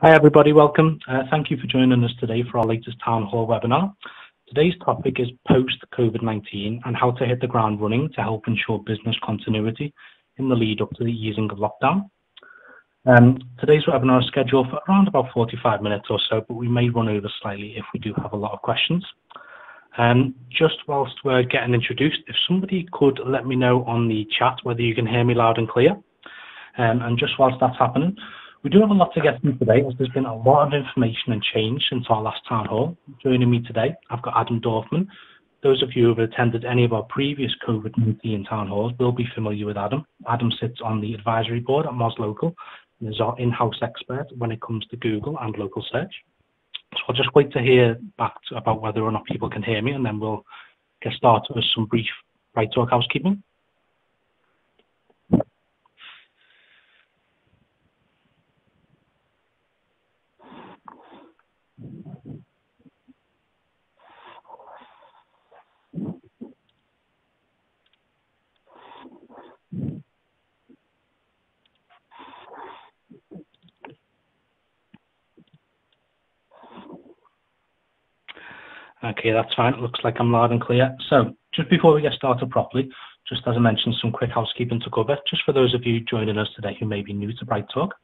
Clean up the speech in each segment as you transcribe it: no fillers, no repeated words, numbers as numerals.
Hi everybody, welcome. Thank you for joining us today for our latest Town Hall webinar. Today's topic is post-COVID-19 and how to hit the ground running to help ensure business continuity in the lead up to the easing of lockdown. Today's webinar is scheduled for around about 45 minutes or so, but we may run over slightly if we do have a lot of questions. Just whilst we're getting introduced, if somebody could let me know on the chat whether you can hear me loud and clear. And just whilst that's happening, we do have a lot to get through today, as there's been a lot of information and change since our last town hall. Joining me today, I've got Adam Dorfman. Those of you who have attended any of our previous COVID-19 town halls will be familiar with Adam. Adam sits on the advisory board at Moz Local and is our in-house expert when it comes to Google and local search. So I'll just wait to hear back about whether or not people can hear me, and then we'll get started with some brief Right Talk housekeeping. Okay, that's fine. It looks like I'm loud and clear. So just before we get started properly, just as I mentioned, some quick housekeeping to cover, just for those of you joining us today who may be new to Bright Talk.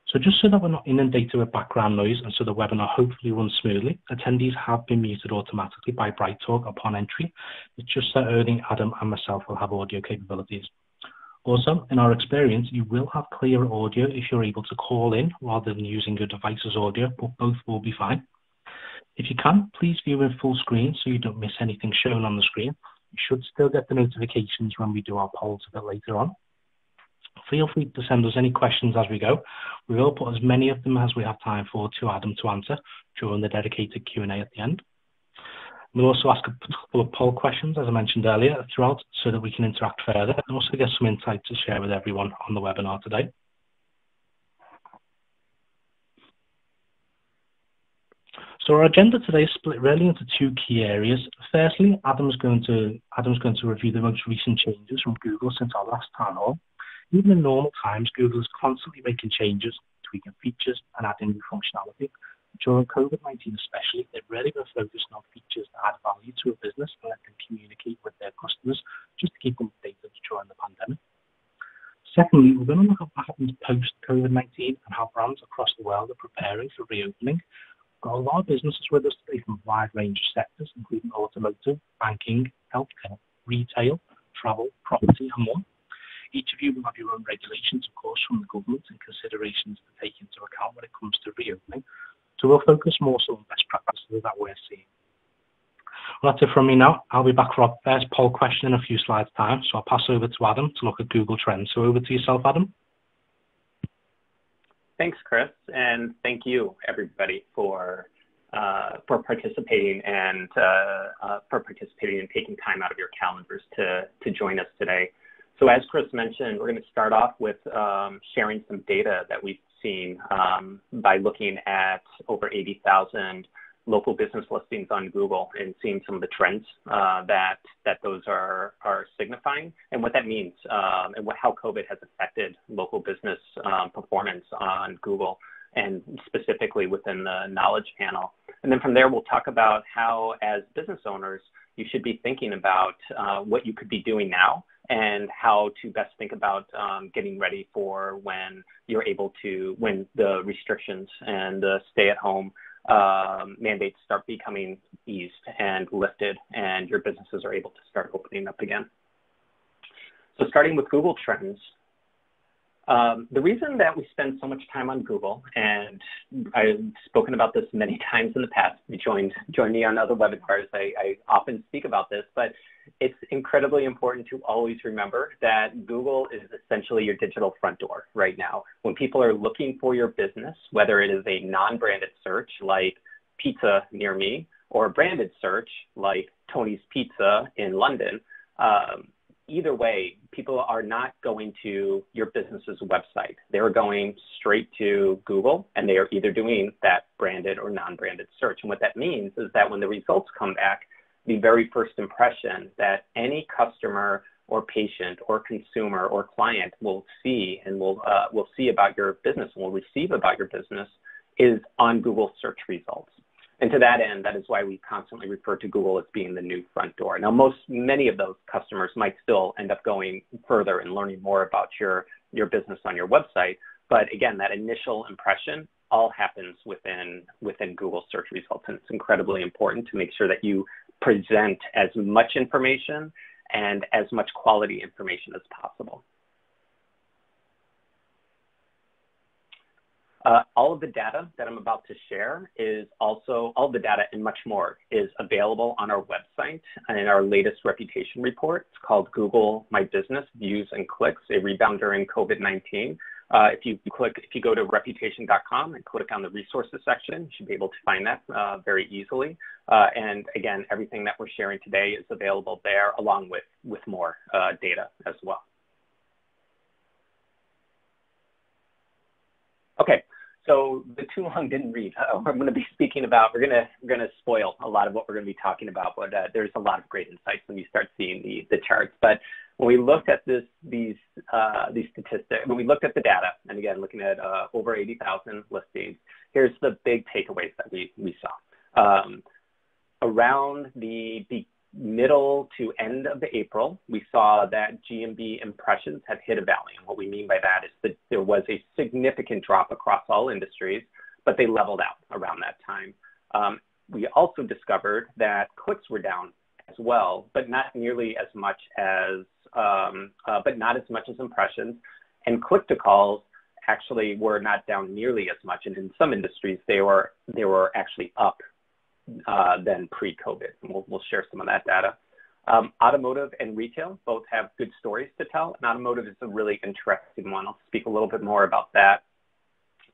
So just so that we're not inundated with background noise and so the webinar hopefully runs smoothly, attendees have been muted automatically by Bright Talk upon entry. It's just so only Adam and myself will have audio capabilities. Also, in our experience, you will have clearer audio if you're able to call in rather than using your device's audio, but both will be fine. If you can, please view in full screen so you don't miss anything shown on the screen. You should still get the notifications when we do our polls a bit later on. Feel free to send us any questions as we go. We will put as many of them as we have time for to Adam to answer during the dedicated Q&A at the end. We'll also ask a couple of poll questions, as I mentioned earlier, throughout so that we can interact further and also get some insight to share with everyone on the webinar today. So our agenda today is split really into two key areas. Firstly, Adam's going to review the most recent changes from Google since our last town hall. Even in normal times, Google is constantly making changes, tweaking features, and adding new functionality. During COVID-19 especially, they've really been focused on features that add value to a business and let them communicate with their customers, just to keep them updated during the pandemic. Secondly, we're going to look at what happens post-COVID-19 and how brands across the world are preparing for reopening. We've got a lot of businesses with us today from a wide range of sectors, including automotive, banking, healthcare, retail, travel, property, and more. Each of you will have your own regulations, of course, from the government and considerations to take into account when it comes to reopening. So we'll focus more so on best practices that we're seeing. Well, that's it from me now. I'll be back for our first poll question in a few slides' time. So I'll pass over to Adam to look at Google Trends. So over to yourself, Adam. Thanks, Chris, and thank you, everybody, for participating and taking time out of your calendars to join us today. So as Chris mentioned, we're going to start off with sharing some data that we've seen by looking at over 80,000 local business listings on Google and seeing some of the trends that those are signifying and what that means and how COVID has affected local business performance on Google and specifically within the knowledge panel. And then from there, we'll talk about how, as business owners, you should be thinking about what you could be doing now and how to best think about getting ready for when when the restrictions and the stay-at-home mandates start becoming eased and lifted and your businesses are able to start opening up again. So starting with Google Trends, the reason that we spend so much time on Google, and I've spoken about this many times in the past, you joined me on other webinars, I often speak about this, but it's incredibly important to always remember that Google is essentially your digital front door right now. When people are looking for your business, whether it is a non-branded search like pizza near me or a branded search like Tony's Pizza in London, either way, people are not going to your business's website. They're going straight to Google, and they are either doing that branded or non-branded search. And what that means is that when the results come back, the very first impression that any customer or patient or consumer or client will see and will see about your business and will receive about your business is on Google search results. And to that end, that is why we constantly refer to Google as being the new front door. Now, many of those customers might still end up going further and learning more about your business on your website. But again, that initial impression all happens within Google search results. And it's incredibly important to make sure that you present as much information and as much quality information as possible. All of the data that I'm about to share is also, all the data and much more is available on our website and in our latest reputation report. It's called Google My Business, Views and Clicks, a Rebound During COVID-19. If you go to reputation.com and click on the resources section, you should be able to find that very easily. And again, everything that we're sharing today is available there along with more data as well. Okay. So the too long didn't read. I'm going to be speaking about, we're going to spoil a lot of what we're going to be talking about, but there's a lot of great insights when you start seeing the charts. But when we looked at these statistics, when we looked at the data, and again, looking at over 80,000 listings, here's the big takeaways that we saw. Around the middle to end of April, we saw that GMB impressions had hit a valley. And what we mean by that is that there was a significant drop across all industries, but they leveled out around that time. We also discovered that clicks were down as well, but not nearly as much as, impressions. And click to calls actually were not down nearly as much. And in some industries, they were actually up than pre-COVID. And we'll share some of that data. Automotive and retail both have good stories to tell. And automotive is a really interesting one. I'll speak a little bit more about that.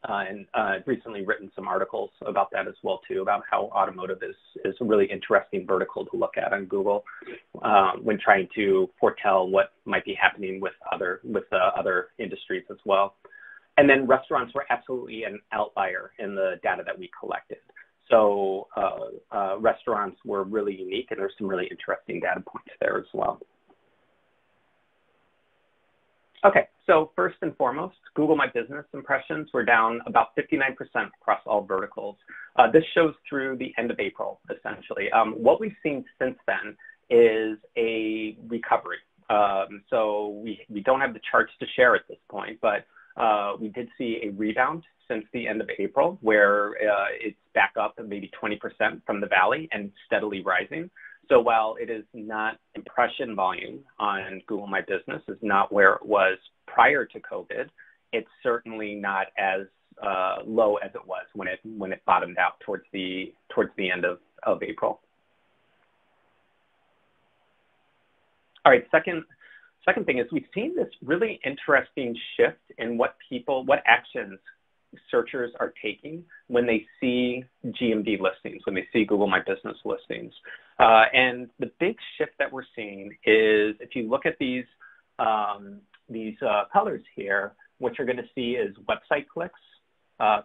And I've recently written some articles about that as well, too, about how automotive is a really interesting vertical to look at on Google when trying to foretell what might be happening with other industries as well. And then restaurants were absolutely an outlier in the data that we collected. So restaurants were really unique, and there's some really interesting data points there as well. Okay, so first and foremost, Google My Business impressions were down about 59% across all verticals. This shows through the end of April, essentially. What we've seen since then is a recovery. So we don't have the charts to share at this point, but we did see a rebound since the end of April, where it's back up maybe 20% from the valley and steadily rising. So while it is not impression volume on Google My Business, is not where it was prior to COVID, it's certainly not as low as it was when it bottomed out towards the end of April. All right, second thing is we've seen this really interesting shift in what actions searchers are taking when they see GMB listings, when they see Google My Business listings. And the big shift that we're seeing is if you look at these colors here, what you're going to see is website clicks,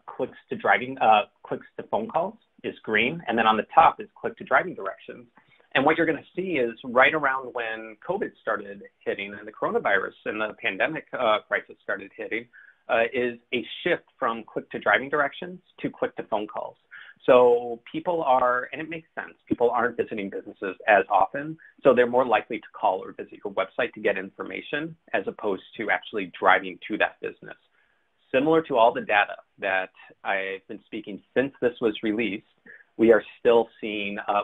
clicks to phone calls is green, and then on the top is click to driving directions. And what you're going to see is right around when COVID started hitting and the coronavirus and the pandemic crisis started hitting, is a shift from click to driving directions to click to phone calls. So people are, and it makes sense, people aren't visiting businesses as often, so they're more likely to call or visit your website to get information as opposed to actually driving to that business. Similar to all the data that I've been speaking since this was released, we are still seeing a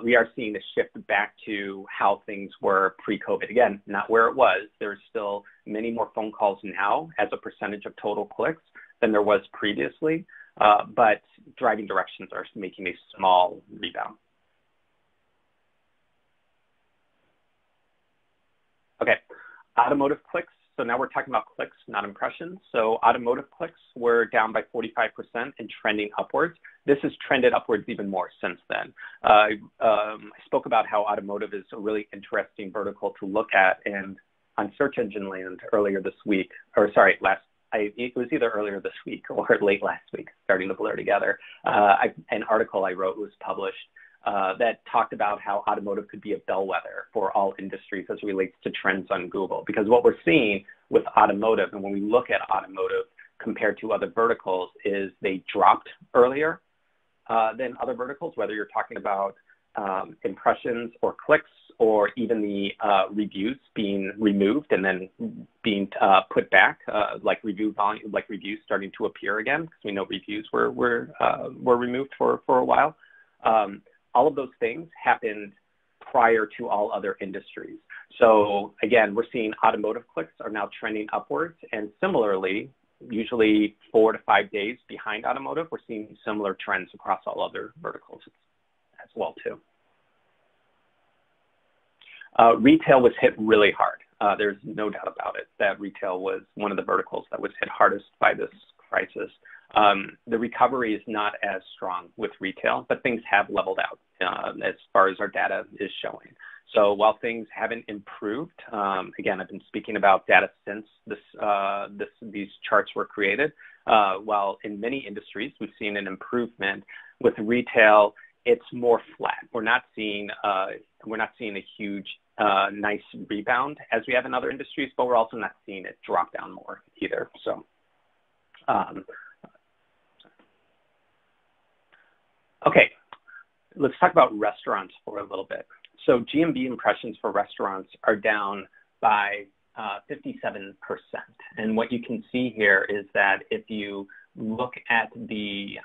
shift back to how things were pre-COVID. Again, not where it was. There's still many more phone calls now as a percentage of total clicks than there was previously, but driving directions are making a small rebound. Okay, automotive clicks. So now we're talking about clicks, not impressions. So automotive clicks were down by 45% and trending upwards. This has trended upwards even more since then. I spoke about how automotive is a really interesting vertical to look at, and on Search Engine Land earlier this week, or sorry, it was either earlier this week or late last week, starting to blur together. An article I wrote was published that talked about how automotive could be a bellwether for all industries as it relates to trends on Google. Because what we're seeing with automotive, and when we look at automotive compared to other verticals is they dropped earlier than other verticals, whether you're talking about impressions or clicks or even the reviews being removed and then being put back, like review volume, like reviews starting to appear again, because we know reviews were removed for a while. All of those things happened prior to all other industries. So again, we're seeing automotive clicks are now trending upwards, and similarly, usually 4 to 5 days behind automotive, we're seeing similar trends across all other verticals as well too. Retail was hit really hard. There's no doubt about it that retail was one of the verticals that was hit hardest by this crisis. The recovery is not as strong with retail, but things have leveled out as far as our data is showing. So while things haven't improved, again, I've been speaking about data since these charts were created. While in many industries we've seen an improvement, with retail it's more flat. We're not seeing a huge nice rebound as we have in other industries, but we're also not seeing it drop down more either. So. Okay, let's talk about restaurants for a little bit. So GMV impressions for restaurants are down by 57%. And what you can see here is that if you look at the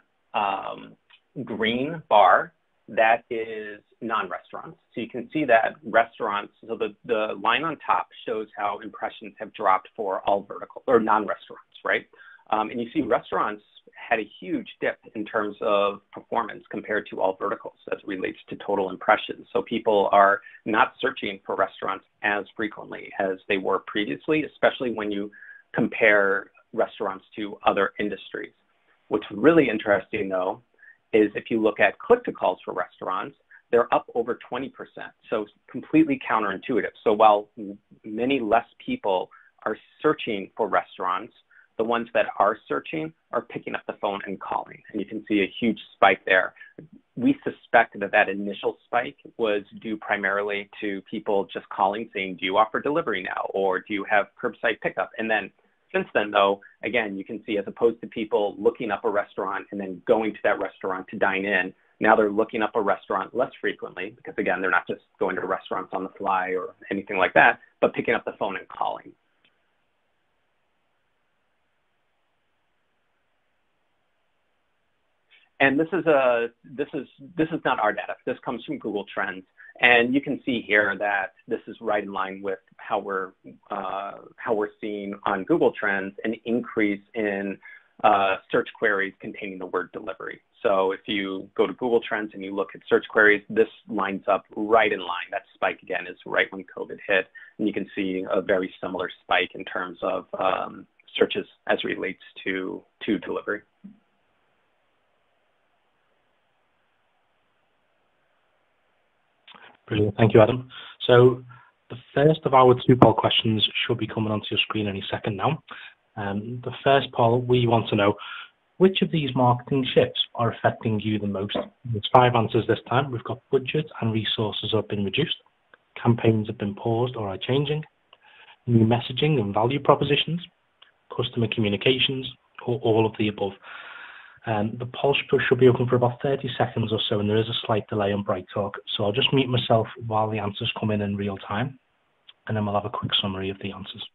green bar, that is non-restaurants. So you can see that restaurants, so the line on top shows how impressions have dropped for all vertical or non-restaurants, right? And you see restaurants had a huge dip in terms of performance compared to all verticals as it relates to total impressions. So people are not searching for restaurants as frequently as they were previously, especially when you compare restaurants to other industries. What's really interesting, though, is if you look at click-to-calls for restaurants, they're up over 20%. So it's completely counterintuitive. So while many less people are searching for restaurants, the ones that are searching are picking up the phone and calling. And you can see a huge spike there. We suspect that that initial spike was due primarily to people just calling saying, do you offer delivery now? Or do you have curbside pickup? And then since then, though, again, you can see as opposed to people looking up a restaurant and then going to that restaurant to dine in, now they're looking up a restaurant less frequently because, again, they're not just going to restaurants on the fly or anything like that, but picking up the phone and calling. And this is not our data. This comes from Google Trends, and you can see here that this is right in line with how we're seeing on Google Trends an increase in search queries containing the word delivery. So if you go to Google Trends and you look at search queries, this lines up right in line. That spike again is right when COVID hit, and you can see a very similar spike in terms of searches as it relates to delivery. Brilliant. Thank you, Adam. So the first of our 2 poll questions should be coming onto your screen any second now. The first poll, we want to know, which of these marketing shifts are affecting you the most? There's 5 answers this time. We've got budget and resources have been reduced, campaigns have been paused or are changing, new messaging and value propositions, customer communications, or all of the above. The poll should be open for about 30 seconds or so, and there is a slight delay on BrightTalk. So I'll just mute myself while the answers come in real time, and then we'll have a quick summary of the answers.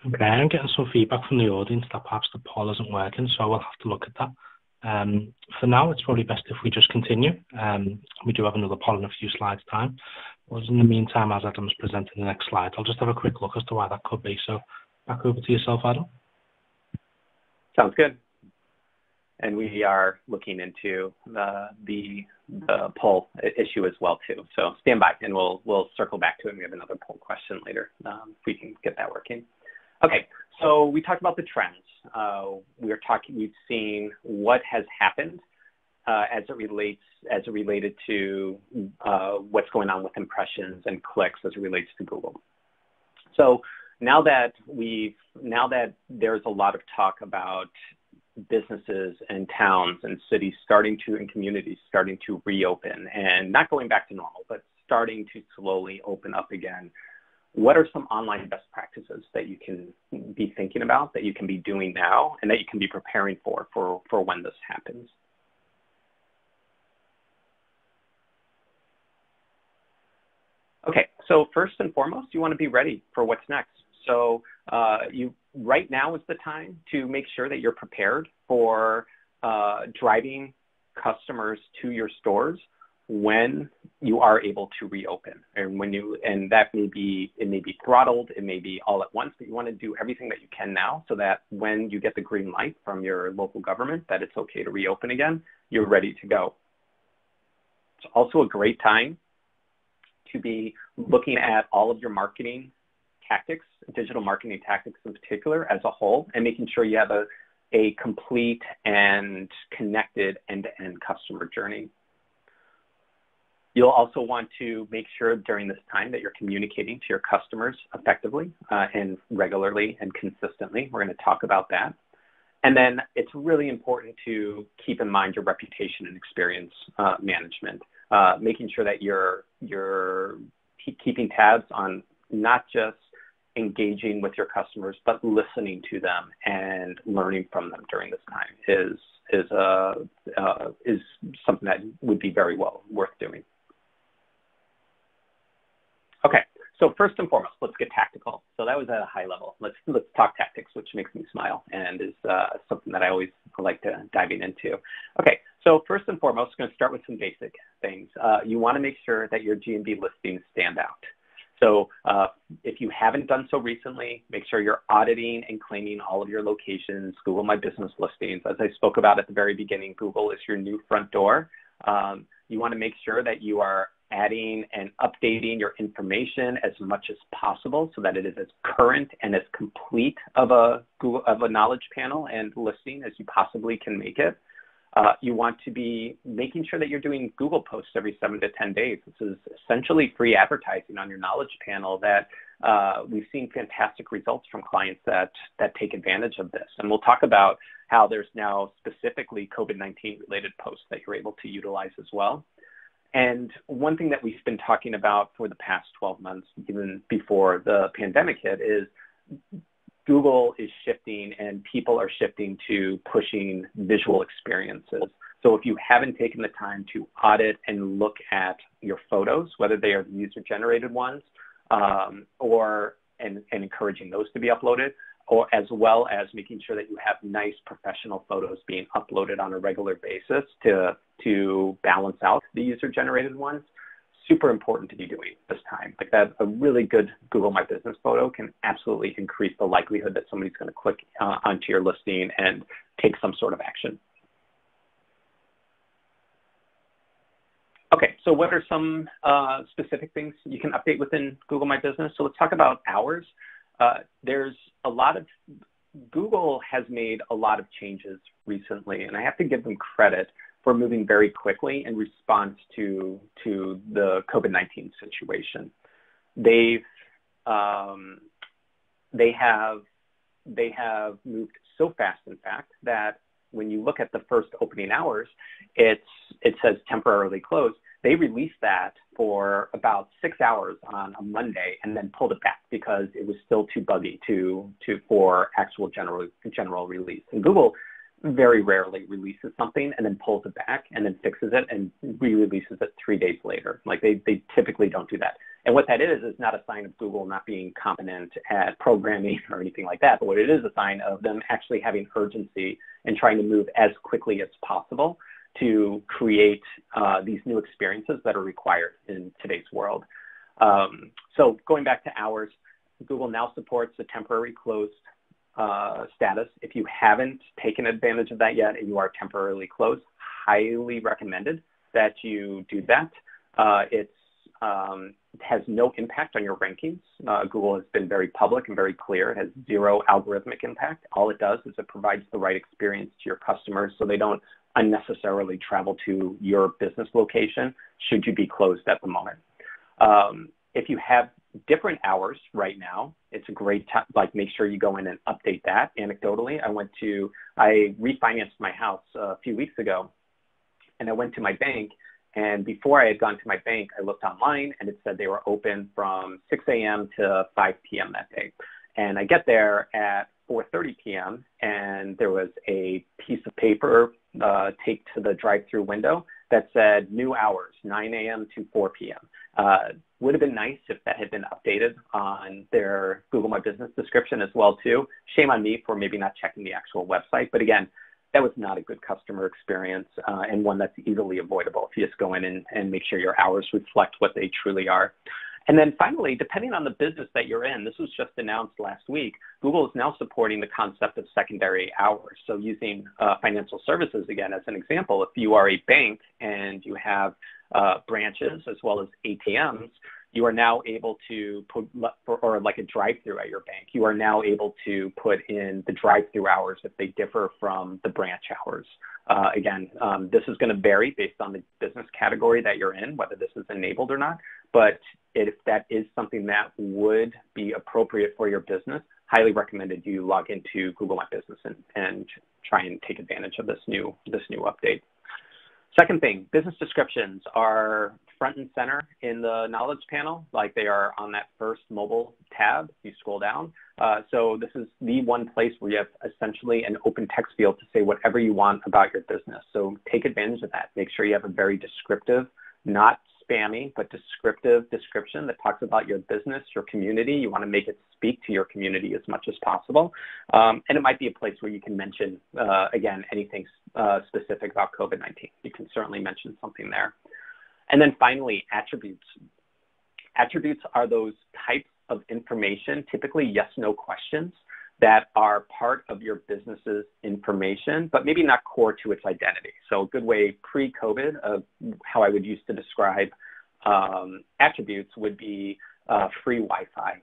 Okay, I'm getting some feedback from the audience that perhaps the poll isn't working, so we'll have to look at that. For now, it's probably best if we just continue. We do have another poll in a few slides' time. But in the meantime, as Adam's presenting the next slide, I'll just have a quick look as to why that could be. So back over to yourself, Adam. Sounds good. And we are looking into the poll issue as well too. So stand by, and we'll circle back to it. We have another poll question later if we can get that working. Okay, so we talked about the trends. We've seen what has happened as it related to what's going on with impressions and clicks as it relates to Google. So now that there's a lot of talk about businesses and towns and cities and communities starting to reopen and not going back to normal, but starting to slowly open up again, what are some online best practices that you can be thinking about, that you can be doing now, and that you can be preparing for when this happens? Okay, so first and foremost, you want to be ready for what's next. So right now is the time to make sure that you're prepared for driving customers to your stores when you are able to reopen, and that may be throttled, it may be all at once, but you want to do everything that you can now so that when you get the green light from your local government that it's okay to reopen again, you're ready to go. It's also a great time to be looking at all of your marketing tactics, digital marketing tactics in particular as a whole, and making sure you have a complete and connected end-to-end customer journey. You'll also want to make sure during this time that you're communicating to your customers effectively and regularly and consistently. We're going to talk about that. And then it's really important to keep in mind your reputation and experience management, making sure that you're keeping tabs on not just engaging with your customers, but listening to them and learning from them during this time is something that would be very well worth doing. Okay, so first and foremost, let's get tactical. So that was at a high level. Let's talk tactics, which makes me smile and is something that I always like to diving into. Okay, so first and foremost, I'm going to start with some basic things. You want to make sure that your GMB listings stand out. So if you haven't done so recently, make sure you're auditing and claiming all of your locations, Google My Business listings. As I spoke about at the very beginning, Google is your new front door. You want to make sure that you are adding and updating your information as much as possible so that it is as current and as complete of a knowledge panel and listing as you possibly can make it. You want to be making sure that you're doing Google posts every 7 to 10 days. This is essentially free advertising on your knowledge panel that we've seen fantastic results from clients that take advantage of this. And we'll talk about how there's now specifically COVID-19 related posts that you're able to utilize as well. And one thing that we've been talking about for the past 12 months, even before the pandemic hit, is Google is shifting and people are shifting to pushing visual experiences. So if you haven't taken the time to audit and look at your photos, whether they are the user-generated ones and encouraging those to be uploaded, or as well as making sure that you have nice professional photos being uploaded on a regular basis to balance out the user-generated ones, super important to be doing this time. Like that, a really good Google My Business photo can absolutely increase the likelihood that somebody's going to click onto your listing and take some sort of action. Okay, so what are some specific things you can update within Google My Business? So let's talk about hours. Google has made a lot of changes recently, and I have to give them credit for moving very quickly in response to the COVID-19 situation. They have moved so fast, in fact, that when you look at the first opening hours, it says temporarily closed. They released that for about 6 hours on a Monday and then pulled it back because it was still too buggy for actual general release. And Google very rarely releases something and then pulls it back and then fixes it and re-releases it 3 days later. Like they typically don't do that. And what that is not a sign of Google not being competent at programming or anything like that, but what it is a sign of them actually having urgency and trying to move as quickly as possible to create these new experiences that are required in today's world. So going back to hours, Google now supports the temporary closed status. If you haven't taken advantage of that yet and you are temporarily closed, highly recommended that you do that. It has no impact on your rankings. Google has been very public and very clear. It has zero algorithmic impact. All it does is it provides the right experience to your customers so they don't unnecessarily travel to your business location should you be closed at the moment. If you have different hours right now, it's a great time, like make sure you go in and update that. Anecdotally, I refinanced my house a few weeks ago, and I went to my bank, and before I had gone to my bank, I looked online and it said they were open from 6 a.m. to 5 p.m. that day. And I get there at 4:30 p.m. and there was a piece of paper taped to the drive-through window that said new hours, 9 a.m. to 4 p.m. Would have been nice if that had been updated on their Google My Business description as well too. Shame on me for maybe not checking the actual website, but again, that was not a good customer experience and one that's easily avoidable if you just go in and make sure your hours reflect what they truly are. And then finally, depending on the business that you're in, this was just announced last week, Google is now supporting the concept of secondary hours. So using financial services, again, as an example, if you are a bank and you have branches as well as ATMs, you are now able to put, or like a drive-through at your bank, you are now able to put in the drive-through hours if they differ from the branch hours. This is going to vary based on the business category that you're in, whether this is enabled or not. But if that is something that would be appropriate for your business, highly recommended you log into Google My Business and try and take advantage of this new update. Second thing, business descriptions are front and center in the knowledge panel, like they are on that first mobile tab. You scroll down. So this is the one place where you have essentially an open text field to say whatever you want about your business. So take advantage of that. Make sure you have a very descriptive, not spammy, but descriptive description that talks about your business, your community. You want to make it speak to your community as much as possible. And it might be a place where you can mention, again, anything specific about COVID-19. You can certainly mention something there. And then finally, attributes. Attributes are those types of information, typically yes/no questions, that are part of your business's information, but maybe not core to its identity. So a good way pre-COVID, how I would use to describe attributes would be free Wi-Fi.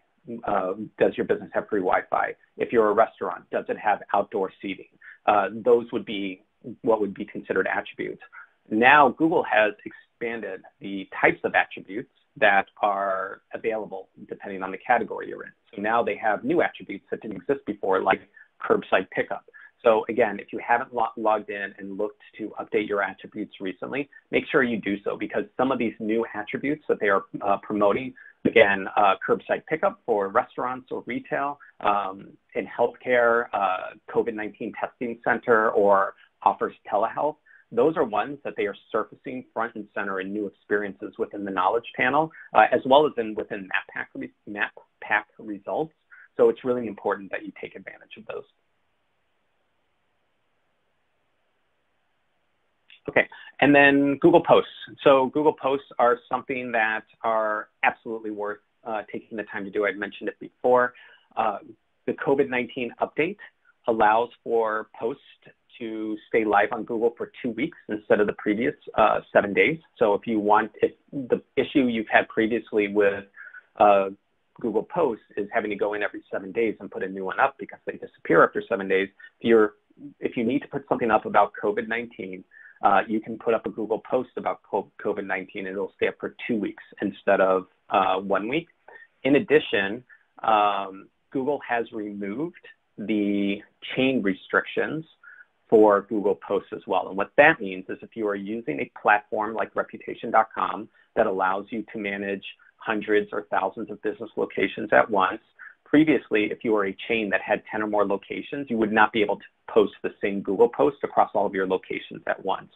Does your business have free Wi-Fi? If you're a restaurant, does it have outdoor seating? Those would be what would be considered attributes. Now, Google has expanded the types of attributes that are available depending on the category you're in. So now they have new attributes that didn't exist before, like curbside pickup. So again, if you haven't logged in and looked to update your attributes recently, make sure you do so, because some of these new attributes that they are promoting, again, curbside pickup for restaurants or retail, in healthcare, COVID-19 testing center, or offers telehealth, those are ones that they are surfacing front and center in new experiences within the knowledge panel, as well as within map pack results. So it's really important that you take advantage of those. Okay, and then Google Posts. So Google Posts are something that are absolutely worth taking the time to do. I'd mentioned it before. The COVID-19 update allows for posts to stay live on Google for 2 weeks instead of the previous 7 days. So if the issue you've had previously with Google Posts is having to go in every 7 days and put a new one up because they disappear after 7 days, if you need to put something up about COVID-19, you can put up a Google Post about COVID-19 and it'll stay up for 2 weeks instead of 1 week. In addition, Google has removed the chain restrictions for Google Posts as well. And what that means is if you are using a platform like Reputation.com that allows you to manage hundreds or thousands of business locations at once, Previously, if you were a chain that had 10 or more locations, you would not be able to post the same Google post across all of your locations at once.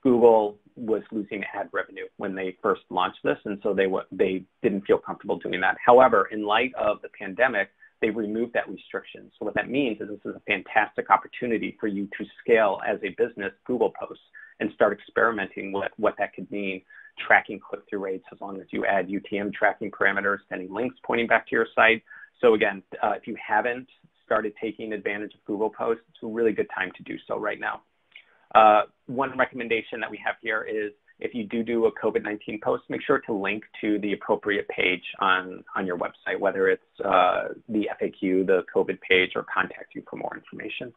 Google was losing ad revenue when they first launched this, and so they didn't feel comfortable doing that. However, in light of the pandemic, they removed that restriction. So what that means is this is a fantastic opportunity for you to scale as a business Google posts and start experimenting with what that could mean, tracking click-through rates as long as you add UTM tracking parameters, sending links pointing back to your site. So again, if you haven't started taking advantage of Google Posts, it's a really good time to do so right now. One recommendation that we have here is if you do a COVID-19 post, make sure to link to the appropriate page on your website, whether it's the FAQ, the COVID page, or contact you for more information.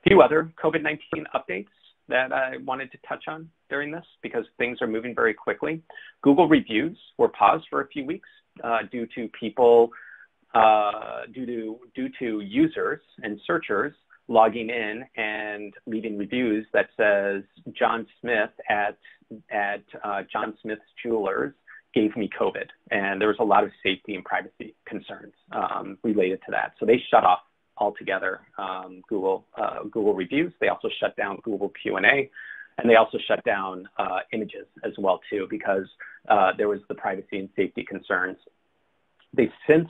A few other COVID-19 updates that I wanted to touch on during this because things are moving very quickly. Google reviews were paused for a few weeks due to people, due to users and searchers logging in and leaving reviews that says John Smith at John Smith's Jewelers gave me COVID, and there was a lot of safety and privacy concerns related to that. So they shut off altogether Google reviews. They also shut down Google Q&A, and they also shut down images as well too because there was the privacy and safety concerns. They've since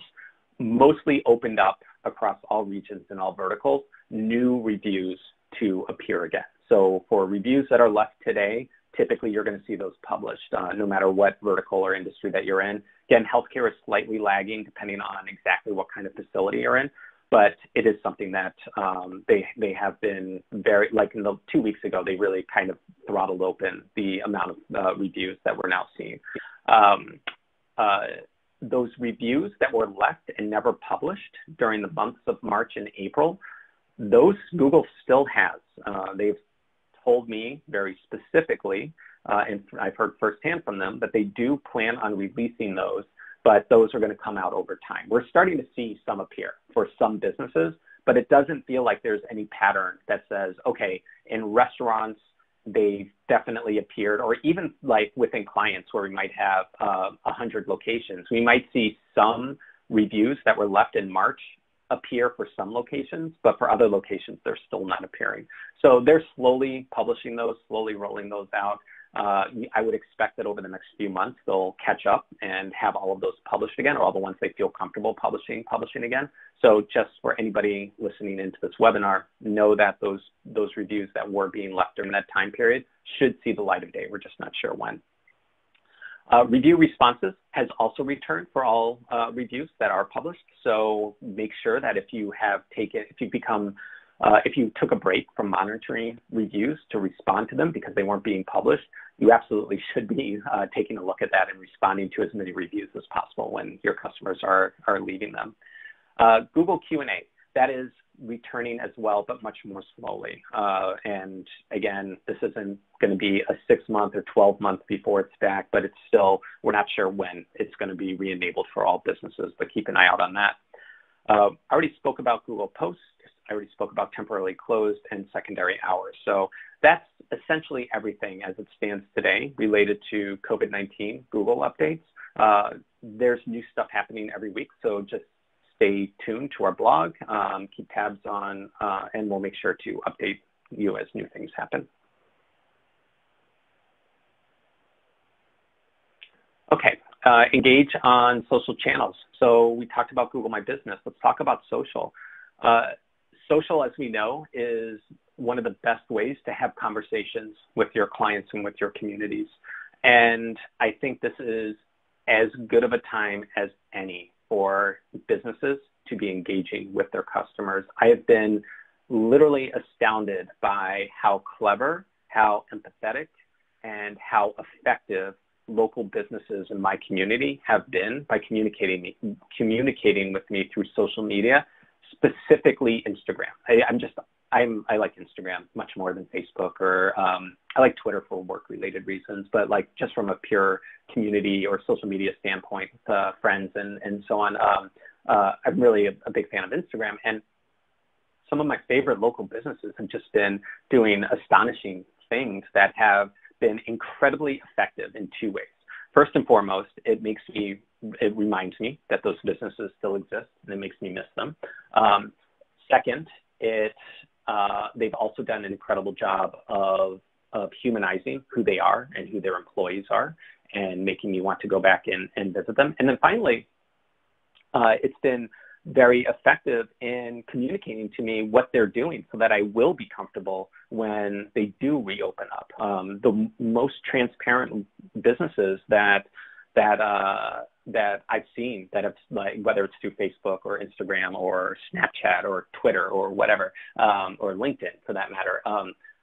mostly opened up across all regions and all verticals new reviews to appear again. So for reviews that are left today, typically you're going to see those published no matter what vertical or industry that you're in. Again, healthcare is slightly lagging depending on exactly what kind of facility you're in, but it is something that they have been very, like in the 2 weeks ago, they really kind of throttled open the amount of reviews that we're now seeing. Those reviews that were left and never published during the months of March and April, those Google still has. They've told me very specifically, and I've heard firsthand from them, that they do plan on releasing those, but those are going to come out over time. We're starting to see some appear for some businesses, but it doesn't feel like there's any pattern that says, okay, in restaurants, they've definitely appeared, or even like within clients where we might have 100 locations, we might see some reviews that were left in March appear for some locations, but for other locations, they're still not appearing. So they're slowly publishing those, slowly rolling those out. I would expect that over the next few months, they'll catch up and have all of those published again, or all the ones they feel comfortable publishing again. So just for anybody listening into this webinar, know that those reviews that were being left during that time period should see the light of day. We're just not sure when. Review responses has also returned for all reviews that are published. So make sure that if you took a break from monitoring reviews to respond to them because they weren't being published, you absolutely should be taking a look at that and responding to as many reviews as possible when your customers are leaving them. Google Q&A, that is returning as well, but much more slowly. And again, this isn't going to be a 6-month or 12-month before it's back, but it's still, we're not sure when it's going to be re-enabled for all businesses, but keep an eye out on that. I already spoke about Google Posts. I already spoke about temporarily closed and secondary hours. So that's essentially everything as it stands today related to COVID-19 Google updates. There's new stuff happening every week, so just stay tuned to our blog, keep tabs on, and we'll make sure to update you as new things happen. Okay, engage on social channels. So we talked about Google My Business. Let's talk about social. Social, as we know, is one of the best ways to have conversations with your clients and with your communities. And I think this is as good of a time as any for businesses to be engaging with their customers. I have been literally astounded by how clever, how empathetic, and how effective local businesses in my community have been by communicating with me through social media, specifically Instagram. I like Instagram much more than Facebook, or I like Twitter for work-related reasons, but like just from a pure community or social media standpoint, friends and so on, I'm really a big fan of Instagram. And some of my favorite local businesses have just been doing astonishing things that have been incredibly effective in 2 ways. First and foremost, it makes me it reminds me that those businesses still exist, and it makes me miss them. Second, they've also done an incredible job of humanizing who they are and who their employees are, and making me want to go back and visit them. And then finally, it's been very effective in communicating to me what they're doing so that I will be comfortable when they do reopen up. The most transparent businesses that I've seen, that have, like, whether it's through Facebook or Instagram or Snapchat or Twitter or whatever, or LinkedIn for that matter,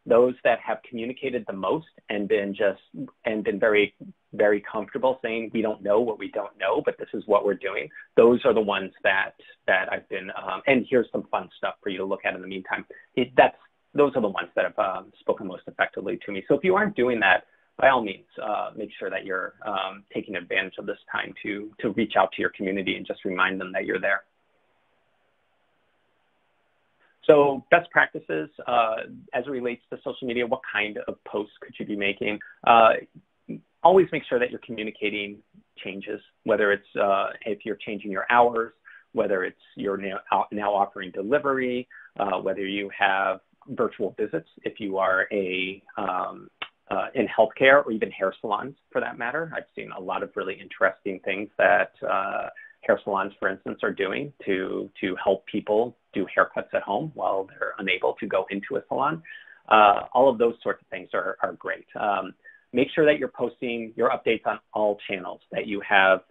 those that have communicated the most and been very, very comfortable saying, we don't know what we don't know, but this is what we're doing. Those are the ones that I've been, and here's some fun stuff for you to look at in the meantime. Those are the ones that have spoken most effectively to me. So if you aren't doing that, by all means, make sure that you're taking advantage of this time to reach out to your community and just remind them that you're there. So best practices as it relates to social media, what kind of posts could you be making? Always make sure that you're communicating changes, whether it's if you're changing your hours, whether it's you're now offering delivery, whether you have virtual visits if you are in healthcare or even hair salons for that matter. I've seen a lot of really interesting things that hair salons, for instance, are doing to help people do haircuts at home while they're unable to go into a salon. All of those sorts of things are great. Make sure that you're posting your updates on all channels, that you have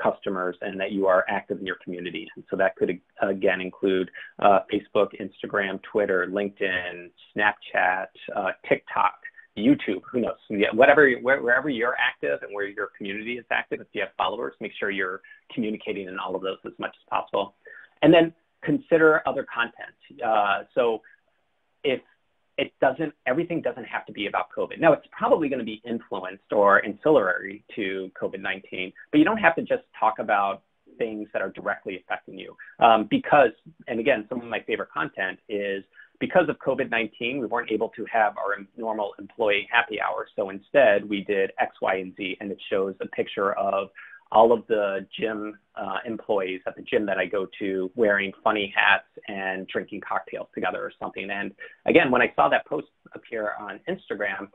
customers and that you are active in your community. And so that could, again, include Facebook, Instagram, Twitter, LinkedIn, Snapchat, TikTok, YouTube, who knows, wherever you're active and where your community is active. If you have followers, make sure you're communicating in all of those as much as possible. And then consider other content. So if everything doesn't have to be about COVID. Now, it's probably going to be influenced or ancillary to COVID-19, but you don't have to just talk about things that are directly affecting you. Because, and again, some of my favorite content is because of COVID-19, we weren't able to have our normal employee happy hour. So instead, we did X, Y, and Z, and it shows a picture of all of the gym employees at the gym that I go to wearing funny hats and drinking cocktails together or something. And again, when I saw that post appear on Instagram,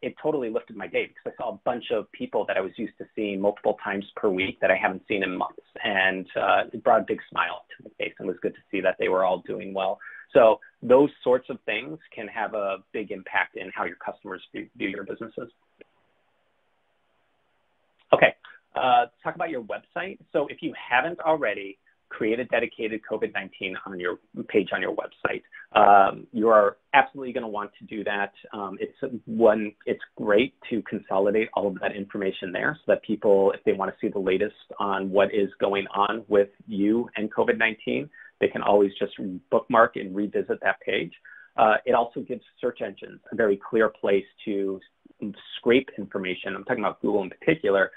it totally lifted my day because I saw a bunch of people that I was used to seeing multiple times per week that I haven't seen in months. And it brought a big smile to my face, and it was good to see that they were all doing well. So those sorts of things can have a big impact in how your customers view your businesses. Okay. Let's talk about your website. So if you haven't already, create a dedicated COVID-19 on your page on your website. You are absolutely going to want to do that. It's great to consolidate all of that information there so that people, if they want to see the latest on what is going on with you and COVID-19, they can always just bookmark and revisit that page. It also gives search engines a very clear place to scrape information. I'm talking about Google in particular,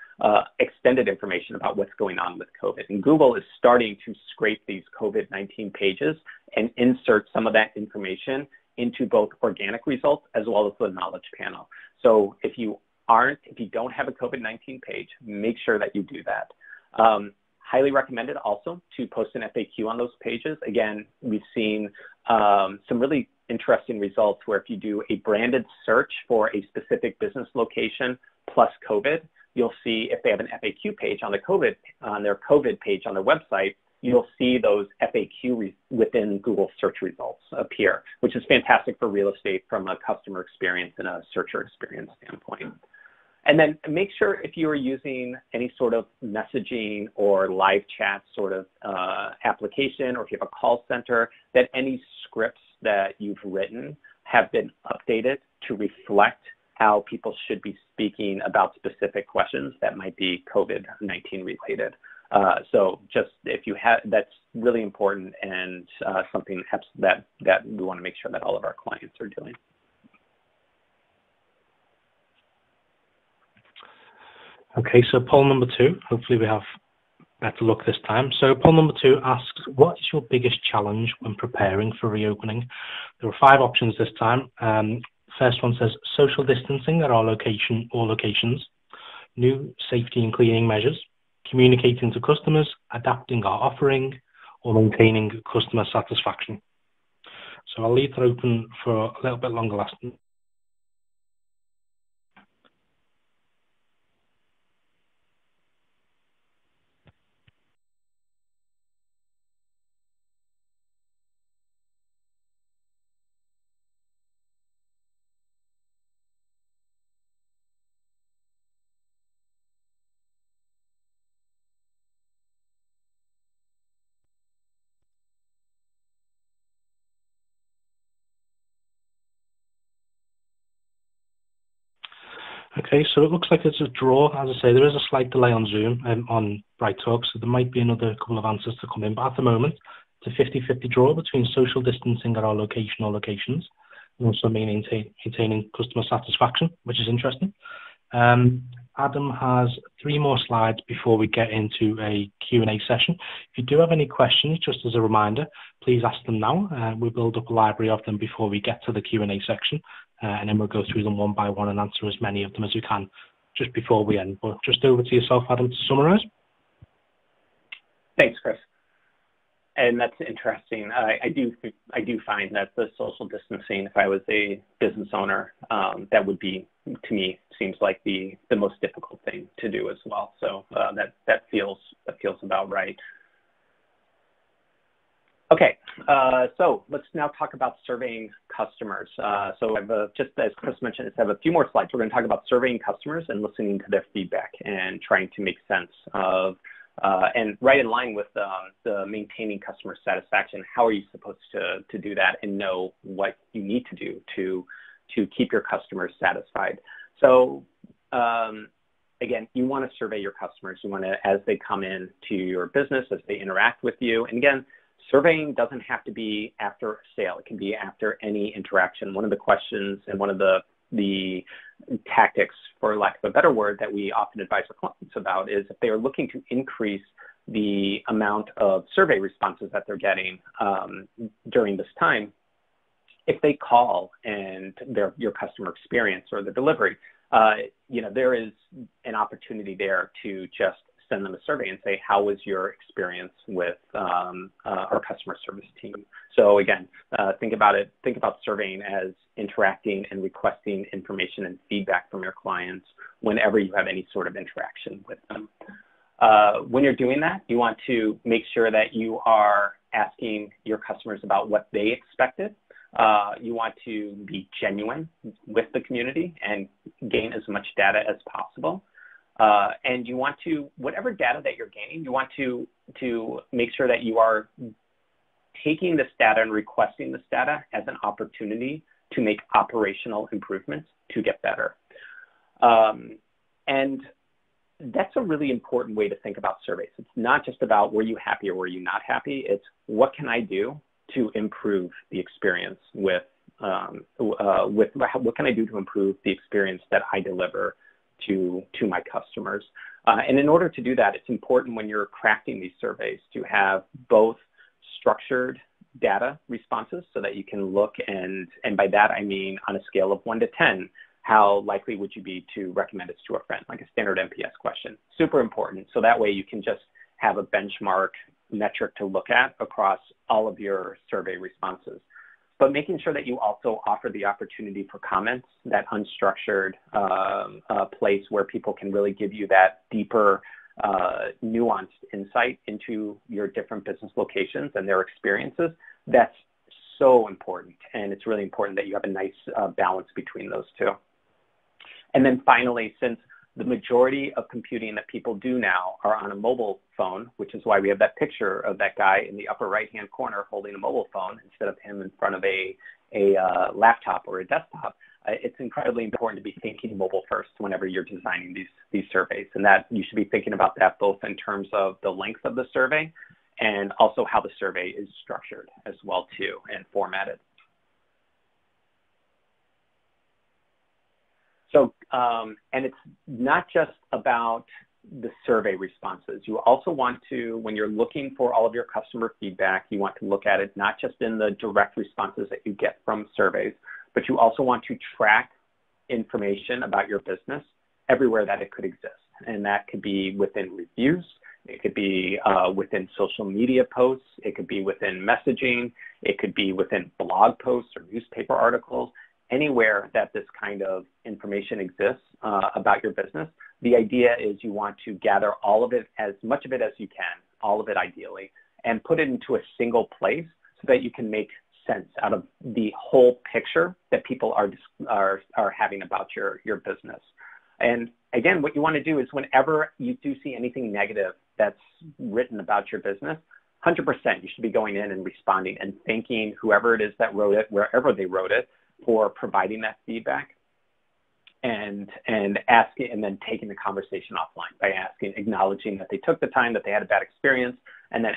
extended information about what's going on with COVID. And Google is starting to scrape these COVID-19 pages and insert some of that information into both organic results as well as the knowledge panel. So if you don't have a COVID-19 page, make sure that you do that. Highly recommended also to post an FAQ on those pages. Again, we've seen some really interesting results where if you do a branded search for a specific business location plus COVID, you'll see if they have an FAQ page on their COVID page on their website, you'll see those FAQ within Google search results appear, which is fantastic for real estate from a customer experience and a searcher experience standpoint. And then make sure if you are using any sort of messaging or live chat sort of application, or if you have a call center, that any scripts that you've written have been updated to reflect how people should be speaking about specific questions that might be COVID-19 related. So just if you have, that's really important and something that we want to make sure that all of our clients are doing. Okay, so poll number 2, hopefully we have better luck this time. So poll number 2 asks, what is your biggest challenge when preparing for reopening? There are 5 options this time. First one says social distancing at our location or locations, new safety and cleaning measures, communicating to customers, adapting our offering, or maintaining customer satisfaction. So I'll leave that open for a little bit longer lasting. Okay, so it looks like it's a draw. As I say, there is a slight delay on Zoom on BrightTalk, so there might be another couple of answers to come in. But at the moment, it's a 50-50 draw between social distancing at our location or locations and also maintaining customer satisfaction, which is interesting. Adam has 3 more slides before we get into a Q&A session. If you do have any questions, just as a reminder, please ask them now. We'll build up a library of them before we get to the Q&A section, and then we'll go through them one by one and answer as many of them as we can just before we end. But just over to yourself, Adam, to summarize. Thanks, Chris. And that's interesting. I do find that the social distancing, if I was a business owner, that would be, to me, seems like the most difficult thing to do as well. So that feels about right. Okay, so let's now talk about surveying customers. So I've just as Chris mentioned, I have a few more slides. We're going to talk about surveying customers and listening to their feedback and trying to make sense of and right in line with the maintaining customer satisfaction. How are you supposed to do that and know what you need to do to keep your customers satisfied? So again, you want to survey your customers. You want to, as they come in to your business, as they interact with you. And again, surveying doesn't have to be after a sale. It can be after any interaction. One of the questions and one of the tactics, for lack of a better word, that we often advise our clients about is if they are looking to increase the amount of survey responses that they're getting during this time, if they call and your customer experience or the delivery, there is an opportunity there to just send them a survey and say, how was your experience with our customer service team? So again, think about surveying as interacting and requesting information and feedback from your clients whenever you have any sort of interaction with them. When you're doing that, you want to make sure that you are asking your customers about what they expected. You want to be genuine with the community and gain as much data as possible. And you want to, whatever data that you're gaining, you want to make sure that you are taking this data and requesting this data as an opportunity to make operational improvements to get better. And that's a really important way to think about surveys. It's not just about were you happy or were you not happy. It's what can I do to improve the experience what can I do to improve the experience that I deliver to my customers. And in order to do that, it's important when you're crafting these surveys to have both structured data responses so that you can look and by that I mean on a scale of 1 to 10, how likely would you be to recommend it to a friend, like a standard NPS question. Super important. So that way you can just have a benchmark metric to look at across all of your survey responses. But making sure that you also offer the opportunity for comments, that unstructured place where people can really give you that deeper, nuanced insight into your different business locations and their experiences, that's so important. And it's really important that you have a nice balance between those two. And then finally, since the majority of computing that people do now are on a mobile phone, which is why we have that picture of that guy in the upper right-hand corner holding a mobile phone instead of him in front of a laptop or a desktop. It's incredibly important to be thinking mobile first whenever you're designing these surveys, and that you should be thinking about that both in terms of the length of the survey and also how the survey is structured as well too and formatted. So, and it's not just about the survey responses. You also want to, when you're looking for all of your customer feedback, you want to look at it not just in the direct responses that you get from surveys, but you also want to track information about your business everywhere that it could exist. And that could be within reviews, It could be within social media posts. It could be within messaging. It could be within blog posts or newspaper articles. Anywhere that this kind of information exists about your business, the idea is you want to gather all of it, as much of it as you can, all of it ideally, and put it into a single place so that you can make sense out of the whole picture that people are having about your business. And again, what you want to do is whenever you do see anything negative that's written about your business, 100% you should be going in and responding and thanking whoever it is that wrote it, wherever they wrote it, for providing that feedback, and asking, and then taking the conversation offline by acknowledging that they took the time, that they had a bad experience, and then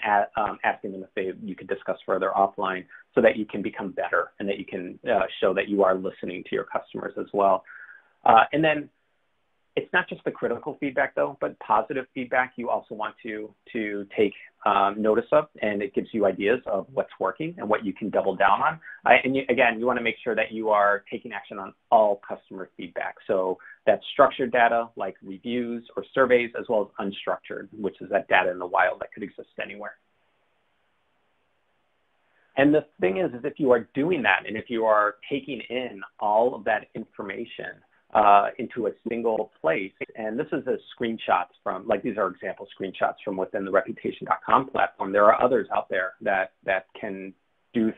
asking them if you could discuss further offline, so that you can become better and that you can show that you are listening to your customers as well. And then it's not just the critical feedback though, but positive feedback you also want to take notice of, and it gives you ideas of what's working and what you can double down on. And you want to make sure that you are taking action on all customer feedback. So that's structured data like reviews or surveys, as well as unstructured, which is that data in the wild that could exist anywhere. And the thing is if you are doing that, and if you are taking in all of that information into a single place, and this is a screenshots from, like, these are example screenshots from within the reputation.com platform. There are others out there that can do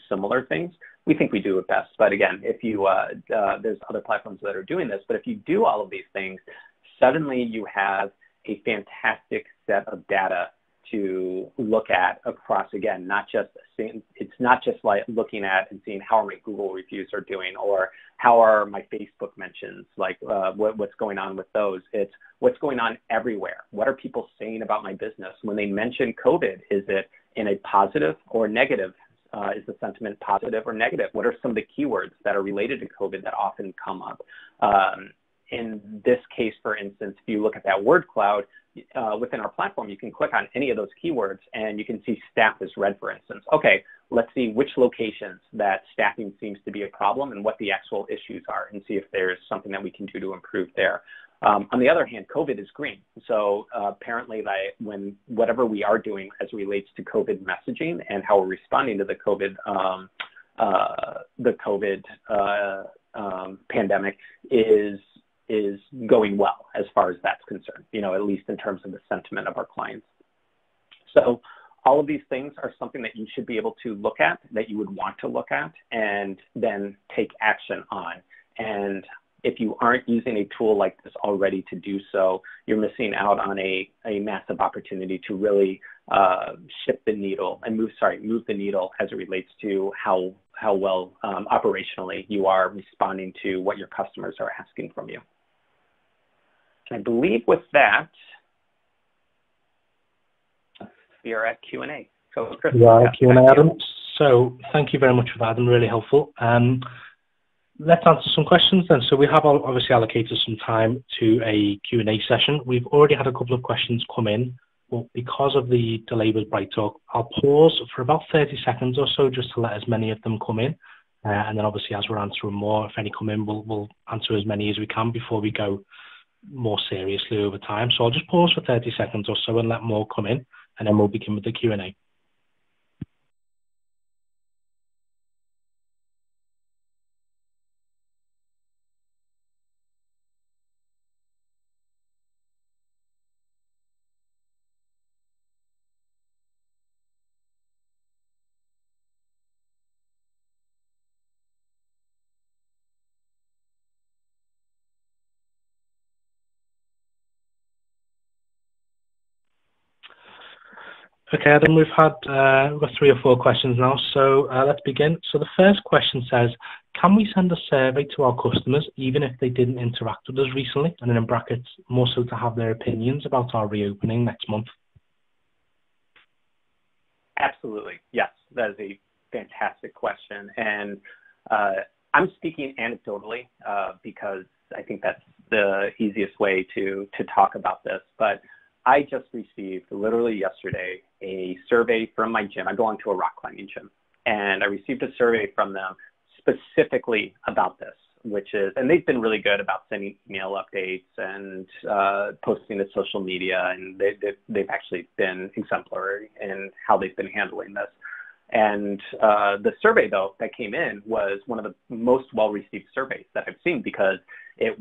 similar things. We think we do it best, but again, if you there's other platforms that are doing this, but if you do all of these things, suddenly you have a fantastic set of data to look at across, again, it's not just like looking at and seeing how are my Google reviews are doing, or how are my Facebook mentions, like what's going on with those. It's what's going on everywhere. What are people saying about my business? When they mention COVID, is it in a positive or negative? Is the sentiment positive or negative? What are some of the keywords that are related to COVID that often come up? In this case, for instance, if you look at that word cloud, within our platform, you can click on any of those keywords and you can see staff is red, for instance. Okay, let's see which locations that staffing seems to be a problem and what the actual issues are, and see if there's something that we can do to improve there. On the other hand, COVID is green. So apparently when whatever we are doing as it relates to COVID messaging and how we're responding to the COVID pandemic is going well as far as that's concerned, at least in terms of the sentiment of our clients. So all of these things are something that you should be able to look at, that you would want to look at, and then take action on. And if you aren't using a tool like this already to do so, you're missing out on a massive opportunity to really shift the needle and move the needle as it relates to how well operationally you are responding to what your customers are asking from you. I believe with that, we are at Q&A. So Chris, Q&A, Adam. So thank you very much for that, and really helpful. Let's answer some questions then. So we have obviously allocated some time to a Q&A session. We've already had a couple of questions come in, but because of the delay with BrightTalk, I'll pause for about 30 seconds or so just to let as many of them come in. And then obviously as we're answering more, if any come in, we'll answer as many as we can before we go more seriously over time. So I'll just pause for 30 seconds or so and let more come in, and then we'll begin with the Q&A. Okay, Adam, we've got 3 or 4 questions now, so let's begin. So the first question says, can we send a survey to our customers even if they didn't interact with us recently? And then in brackets, more so to have their opinions about our reopening next month. Absolutely, yes, that is a fantastic question. And I'm speaking anecdotally because I think that's the easiest way to talk about this. But I just received, literally yesterday, a survey from my gym. I belong to a rock climbing gym, and I received a survey from them specifically about this. which is, and they've been really good about sending email updates and posting to social media, and they've actually been exemplary in how they've been handling this. And the survey, though, that came in was one of the most well-received surveys that I've seen, because it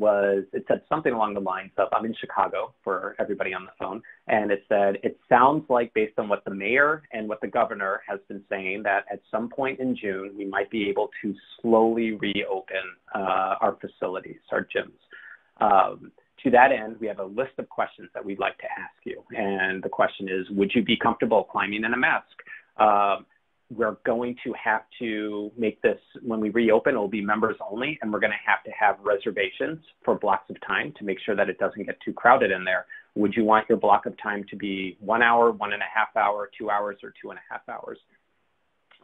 said something along the lines of, I'm in Chicago for everybody on the phone, and it said, it sounds like, based on what the mayor and what the governor has been saying, that at some point in June, we might be able to slowly reopen our facilities, our gyms. To that end, we have a list of questions that we'd like to ask you. And the question is, would you be comfortable climbing in a mask? We're going to have to make this, when we reopen, it will be members only, and we're going to have reservations for blocks of time to make sure that it doesn't get too crowded in there. Would you want your block of time to be 1 hour, 1.5 hours, 2 hours, or 2.5 hours?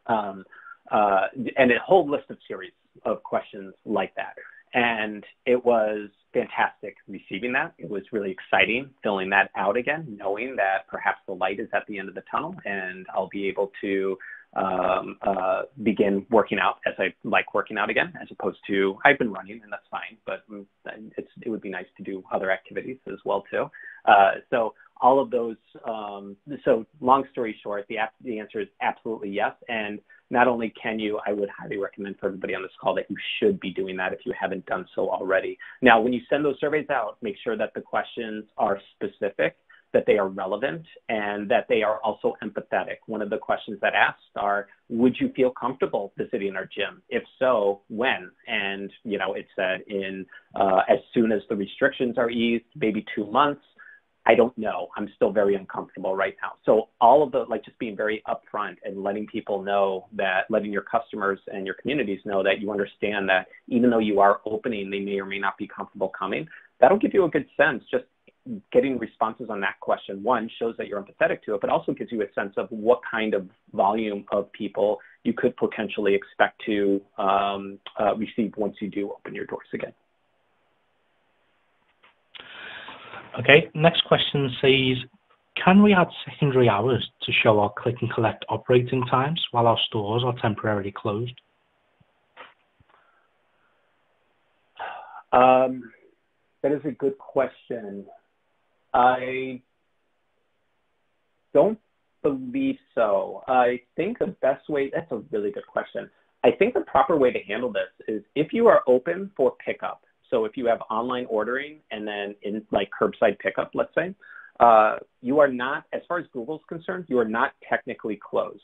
And a whole list of series of questions like that. And it was fantastic receiving that. It was really exciting filling that out again, knowing that perhaps the light is at the end of the tunnel and I'll be able to begin working out as I like working out again, as opposed to, I've been running and that's fine, but it would be nice to do other activities as well too. So all of those, so long story short, the answer is absolutely yes. And not only can you, I would highly recommend for everybody on this call that you should be doing that if you haven't done so already. Now, when you send those surveys out, make sure that the questions are specific, that they are relevant, and that they are also empathetic. One of the questions that asked are, would you feel comfortable visiting our gym? If so, when? And, you know, it said as soon as the restrictions are eased, maybe 2 months. I don't know. I'm still very uncomfortable right now. So all of the, like, just being very upfront and letting people know that, letting your customers and your communities know that you understand that even though you are opening, they may or may not be comfortable coming. That'll give you a good sense. Just getting responses on that question, one, shows that you're empathetic to it, but also gives you a sense of what kind of volume of people you could potentially expect to receive once you do open your doors again. Okay, next question says, can we add secondary hours to show our click and collect operating times while our stores are temporarily closed? That is a good question. I don't believe so. I think the best way, that's a really good question. I think the proper way to handle this is if you are open for pickup. So if you have online ordering and then in like curbside pickup, let's say, you are not, as far as Google's concerned, you are not technically closed.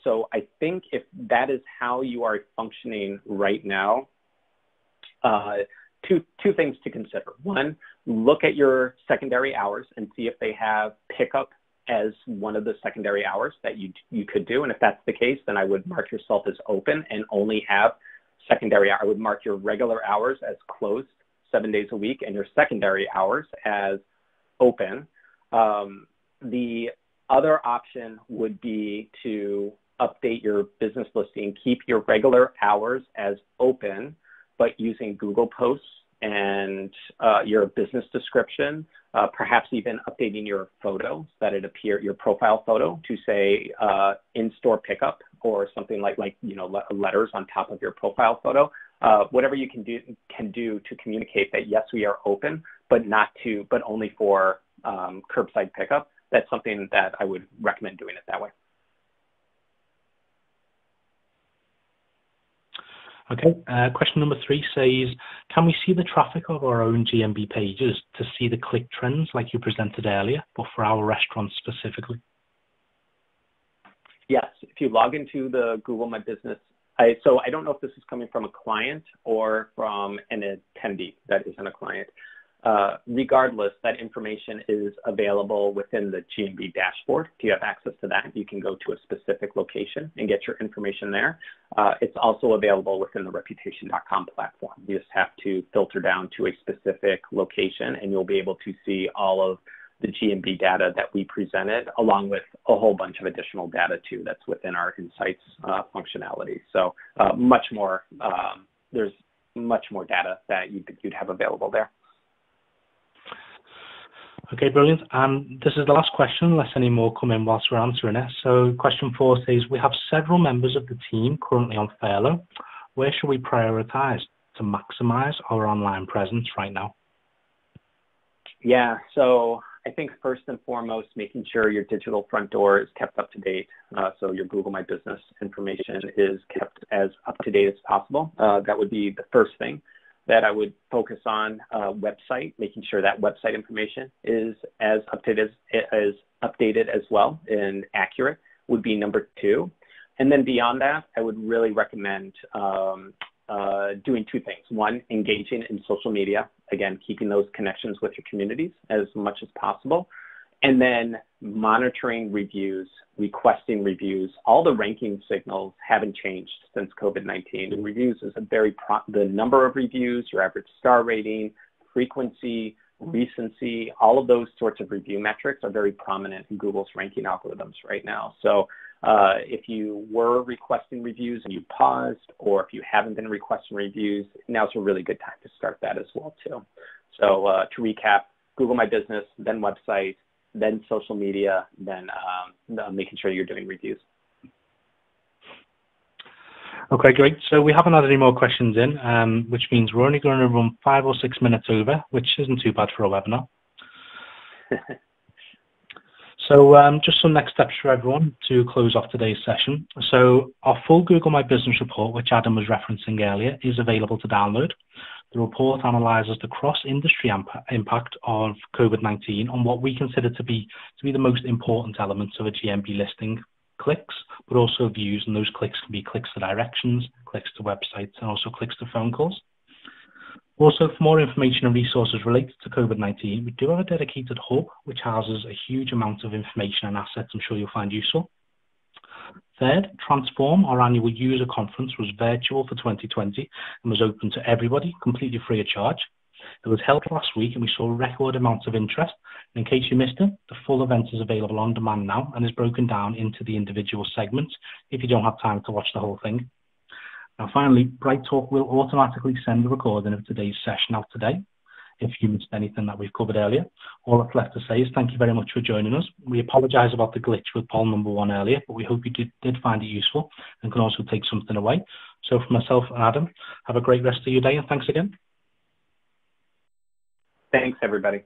So I think if that is how you are functioning right now, two things to consider. One, look at your secondary hours and see if they have pickup as one of the secondary hours that you could do. And if that's the case, then I would mark yourself as open and only have secondary hour. I would mark your regular hours as closed 7 days a week and your secondary hours as open. The other option would be to update your business listing, keep your regular hours as open, but using Google Posts and your business description, perhaps even updating your photo, that it appear, your profile photo, to say in-store pickup or something like you know, letters on top of your profile photo. Whatever you can do to communicate that yes, we are open, but only for curbside pickup. That's something that I would recommend doing it that way. Okay, question number 3 says, can we see the traffic of our own GMB pages to see the click trends like you presented earlier, but for our restaurants specifically? Yes, if you log into the Google My Business, so I don't know if this is coming from a client or from an attendee that isn't a client. Regardless, that information is available within the GMB dashboard. If you have access to that, you can go to a specific location and get your information there. It's also available within the reputation.com platform. You just have to filter down to a specific location and you'll be able to see all of the GMB data that we presented, along with a whole bunch of additional data too that's within our insights functionality. So much more, there's much more data that you'd have available there. Okay, brilliant. And this is the last question, unless any more come in whilst we're answering it. So question 4 says, we have several members of the team currently on furlough. Where should we prioritize to to maximize our online presence right now? Yeah, so I think first and foremost, making sure your digital front door is kept up to date. So your Google My Business information is kept as up to date as possible. That would be the first thing that I would focus on. Website, making sure that website information is as updated as well and accurate would be number 2. And then beyond that, I would really recommend doing 2 things. One, engaging in social media. Again, keeping those connections with your communities as much as possible. And then monitoring reviews, requesting reviews. All the ranking signals haven't changed since COVID-19. And reviews is the number of reviews, your average star rating, frequency, recency, all of those sorts of review metrics are very prominent in Google's ranking algorithms right now. So if you were requesting reviews and you paused, or if you haven't been requesting reviews, now's a really good time to start that as well too. So to recap, Google My Business, then website, then social media, then making sure you're doing reviews. Okay, great. So we haven't had any more questions in, which means we're only going to run 5 or 6 minutes over, which isn't too bad for a webinar. So just some next steps for everyone to close off today's session. So our full Google My Business report, which Adam was referencing earlier, is available to download. The report analyzes the cross-industry impact of COVID-19 on what we consider to be the most important elements of a GMB listing: clicks, but also views, and those clicks can be clicks to directions, clicks to websites, and also clicks to phone calls. Also, for more information and resources related to COVID-19, we do have a dedicated hub which houses a huge amount of information and assets I'm sure you'll find useful. Third, Transform, our annual user conference, was virtual for 2020 and was open to everybody, completely free of charge. It was held last week and we saw record amounts of interest. In case you missed it, the full event is available on demand now and is broken down into the individual segments if you don't have time to watch the whole thing. Now finally, BrightTalk will automatically send a recording of today's session out today. If you missed anything that we've covered earlier, all that's left to say is thank you very much for joining us. We apologise about the glitch with poll number 1 earlier, but we hope you did find it useful and can also take something away. So for myself and Adam, have a great rest of your day and thanks again. Thanks, everybody.